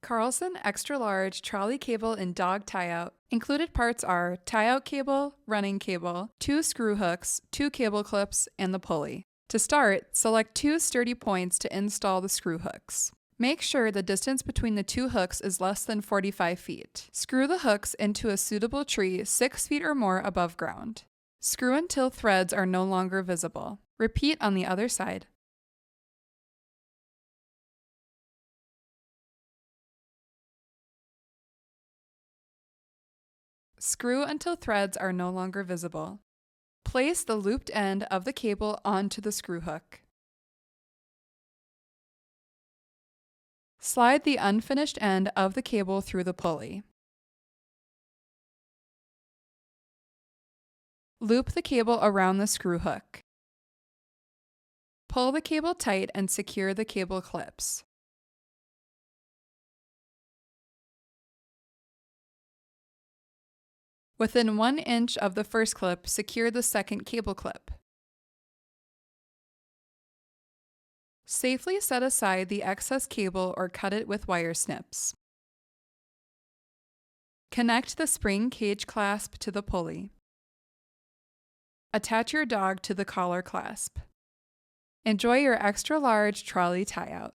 Carlson Extra Large Trolley Cable and Dog Tie-Out. Included parts are tie-out cable, running cable, 2 screw hooks, 2 cable clips, and the pulley. To start, select 2 sturdy points to install the screw hooks. Make sure the distance between the 2 hooks is less than 45 feet. Screw the hooks into a suitable tree 6 feet or more above ground. Screw until threads are no longer visible. Repeat on the other side. Screw until threads are no longer visible. Place the looped end of the cable onto the screw hook. Slide the unfinished end of the cable through the pulley. Loop the cable around the screw hook. Pull the cable tight and secure the cable clips. Within 1 inch of the first clip, secure the second cable clip. Safely set aside the excess cable or cut it with wire snips. Connect the spring cage clasp to the pulley. Attach your dog to the collar clasp. Enjoy your extra large trolley tie-out.